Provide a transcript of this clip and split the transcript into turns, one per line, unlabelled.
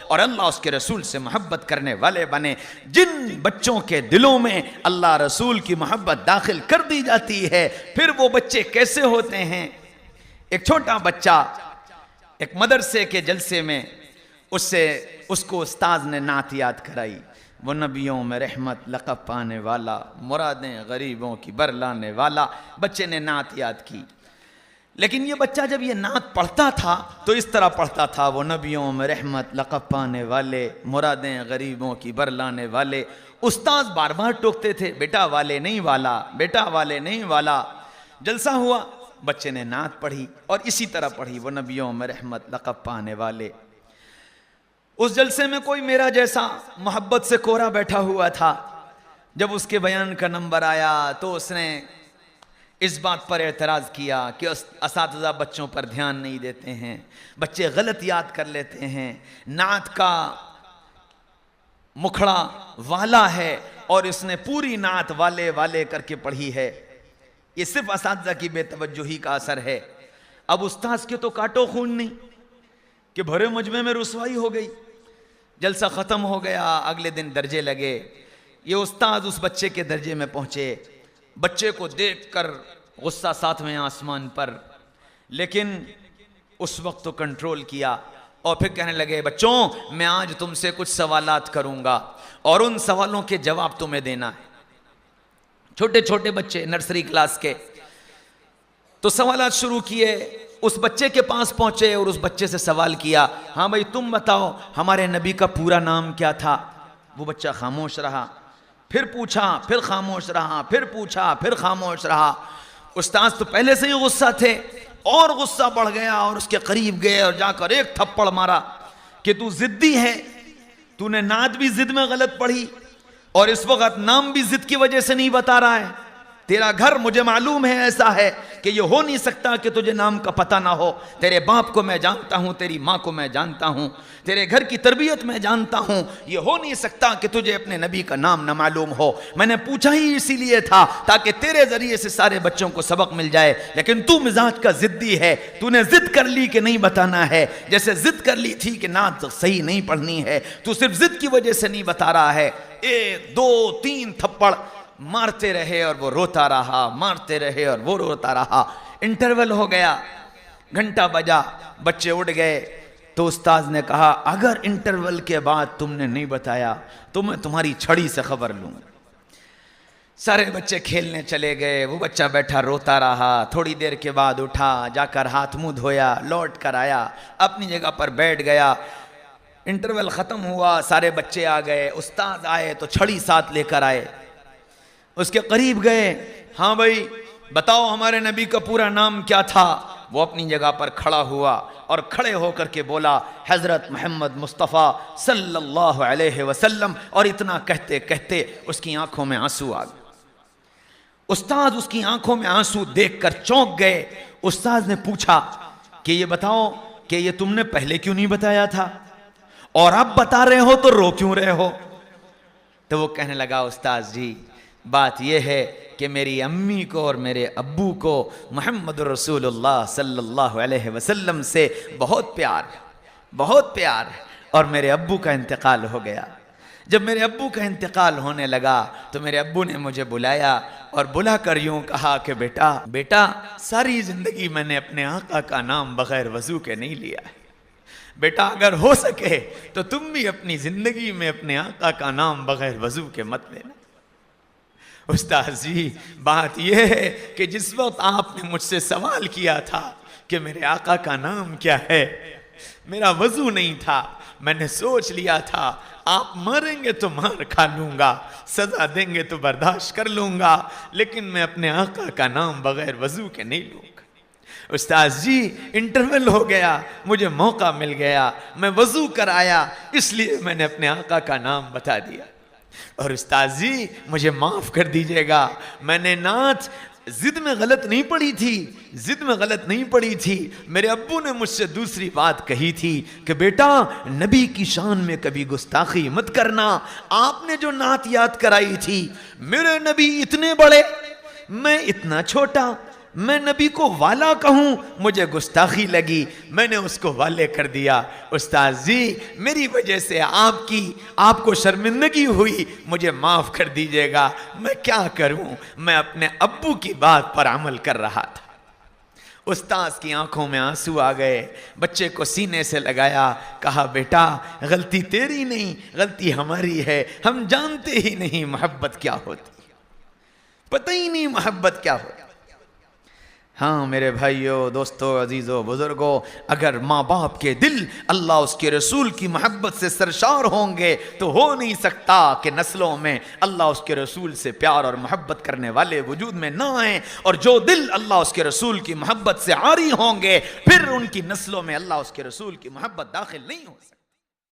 और अल्लाह उसके रसूल से मोहब्बत करने वाले बने। जिन बच्चों के दिलों में अल्लाह रसूल की मोहब्बत दाखिल कर दी जाती है, फिर वो बच्चे कैसे होते हैं। एक छोटा बच्चा एक मदरसे के जलसे में उसको उस्ताद ने नात याद कराई, वो नबियों में रहमत लक़ब पाने वाला, मुरादें गरीबों की बरलाने वाला। बच्चे ने नात याद की, लेकिन ये बच्चा जब ये नात पढ़ता था तो इस तरह पढ़ता था, वो नबियों में रहमत लक़ब पाने वाले, मुरादें गरीबों की बरलाने वाले। उस्ताद बार बार टोकते थे, बेटा वाले नहीं वाला, बेटा वाले नहीं वाला। जलसा हुआ, बच्चे ने नात पढ़ी और इसी तरह पढ़ी, वो नबियों में रहमत लक़ब पाने वाले। उस जलसे में कोई मेरा जैसा मोहब्बत से कोरा बैठा हुआ था। जब उसके बयान का नंबर आया तो उसने इस बात पर एतराज़ किया कि असातिज़ा बच्चों पर ध्यान नहीं देते हैं, बच्चे गलत याद कर लेते हैं, नात का मुखड़ा वाला है और इसने पूरी नात वाले वाले करके पढ़ी है। ये सिर्फ असातिज़ा की बेतवज्जोही का असर है। अब उस्ताद के तो काटो खून नहीं कि भरे मजमे में रुसवाई हो गई। जलसा ख़त्म हो गया, अगले दिन दर्जे लगे। ये उस्ताद उस बच्चे के दर्जे में पहुँचे, बच्चे को देखकर गुस्सा सातवें आसमान पर, लेकिन उस वक्त तो कंट्रोल किया और फिर कहने लगे, बच्चों मैं आज तुमसे कुछ सवालात करूँगा और उन सवालों के जवाब तुम्हें देना है। छोटे छोटे बच्चे नर्सरी क्लास के, तो सवालात शुरू किए। उस बच्चे के पास पहुंचे और उस बच्चे से सवाल किया, हाँ भाई तुम बताओ हमारे नबी का पूरा नाम क्या था। वो बच्चा खामोश रहा, फिर पूछा, फिर खामोश रहा, फिर पूछा, फिर खामोश रहा। उस्ताद तो पहले से ही गुस्सा थे और गुस्सा बढ़ गया और उसके करीब गए और जाकर एक थप्पड़ मारा कि तू जिद्दी है, तूने नात भी जिद में गलत पढ़ी और इस वक्त नाम भी जिद की वजह से नहीं बता रहा है। तेरा घर मुझे मालूम है ऐसा है कि ये हो नहीं सकता कि तुझे नाम का पता ना हो। तेरे बाप को मैं जानता हूँ, तेरी माँ को मैं जानता हूँ, तेरे घर की तरबियत मैं जानता हूँ। ये हो नहीं सकता कि तुझे अपने नबी का नाम ना मालूम हो। मैंने पूछा ही इसीलिए था ताकि तेरे जरिए से सारे बच्चों को सबक मिल जाए, लेकिन तू मिजाज का जिद्दी है। तूने जिद कर ली कि नहीं बताना है, जैसे जिद कर ली थी कि नात सही नहीं पढ़नी है। तू सिर्फ जिद की वजह से नहीं बता रहा है। 1 2 3 थप्पड़ मारते रहे और वो रोता रहा, मारते रहे और वो रोता रहा। इंटरवल हो गया, घंटा बजा, बच्चे उठ गए। तो उस्ताद ने कहा, अगर इंटरवल के बाद तुमने नहीं बताया तो मैं तुम्हारी छड़ी से खबर लूंगा। सारे बच्चे खेलने चले गए, वो बच्चा बैठा रोता रहा। थोड़ी देर के बाद उठा, जाकर हाथ मुंह धोया, लौट कर आया, अपनी जगह पर बैठ गया। इंटरवल ख़त्म हुआ, सारे बच्चे आ गए। उस्ताद आए तो छड़ी साथ लेकर आए, उसके करीब गए। हाँ भाई बताओ हमारे नबी का पूरा नाम क्या था। वो अपनी जगह पर खड़ा हुआ और खड़े होकर के बोला, हज़रत मोहम्मद मुस्तफ़ा सल्लल्लाहु अलैहि वसल्लम। और इतना कहते कहते उसकी आंखों में आंसू आ गए। उस्ताद उसकी आंखों में आंसू देखकर चौंक गए। उस्ताद ने पूछा कि ये बताओ कि ये तुमने पहले क्यों नहीं बताया था और अब बता रहे हो तो रो क्यों रहे हो। तो वो कहने लगा, उस्ताद जी बात यह है कि मेरी अम्मी को और मेरे अब्बू को मोहम्मद रसूलुल्लाह सल्लल्लाहु अलैहि वसल्लम से बहुत प्यार है, बहुत प्यार है। और मेरे अब्बू का इंतकाल हो गया। जब मेरे अब्बू का इंतकाल होने लगा तो मेरे अब्बू ने मुझे बुलाया और बुलाकर यूं कहा कि बेटा बेटा सारी ज़िंदगी मैंने अपने आका का नाम बग़ैर वज़ू के नहीं लिया है। बेटा अगर हो सके तो तुम भी अपनी ज़िंदगी में अपने आका का नाम बग़ैर वज़ू के मत लेना। उस्ताद जी बात यह है कि जिस वक्त आपने मुझसे सवाल किया था कि मेरे आका का नाम क्या है, मेरा वजू नहीं था। मैंने सोच लिया था आप मारेंगे तो मार खा लूंगा, सजा देंगे तो बर्दाश्त कर लूंगा, लेकिन मैं अपने आका का नाम बगैर वजू के नहीं लूंगा। उस्ताद जी इंटरवल हो गया, मुझे मौका मिल गया, मैं वजू कर आया, इसलिए मैंने अपने आका का नाम बता दिया। और उस्ताद जी मुझे माफ़ कर दीजिएगा, मैंने नात जिद में गलत नहीं पढ़ी थी, जिद में गलत नहीं पढ़ी थी। मेरे अब्बू ने मुझसे दूसरी बात कही थी कि बेटा नबी की शान में कभी गुस्ताखी मत करना। आपने जो नात याद कराई थी, मेरे नबी इतने बड़े, मैं इतना छोटा, मैं नबी को वाला कहूं, मुझे गुस्ताखी लगी, मैंने उसको वाले कर दिया। उस्ताद जी, मेरी वजह से आपको शर्मिंदगी हुई, मुझे माफ कर दीजिएगा। मैं क्या करूं, मैं अपने अब्बू की बात पर अमल कर रहा था। उस्ताद की आंखों में आंसू आ गए, बच्चे को सीने से लगाया, कहा बेटा गलती तेरी नहीं, गलती हमारी है, हम जानते ही नहीं मोहब्बत क्या होती, पता ही नहीं मोहब्बत क्या होती। हाँ मेरे भाइयों, दोस्तों, अजीज़ों, बुजुर्गों, अगर माँ बाप के दिल अल्लाह उसके रसूल की मोहब्बत से सरशार होंगे तो हो नहीं सकता कि नस्लों में अल्लाह उसके रसूल से प्यार और मोहब्बत करने वाले वजूद में ना आए। और जो दिल अल्लाह उसके रसूल की मोहब्बत से आरी होंगे, फिर उनकी नस्लों में अल्लाह उसके रसूल की मोहब्बत दाखिल नहीं हो सकती।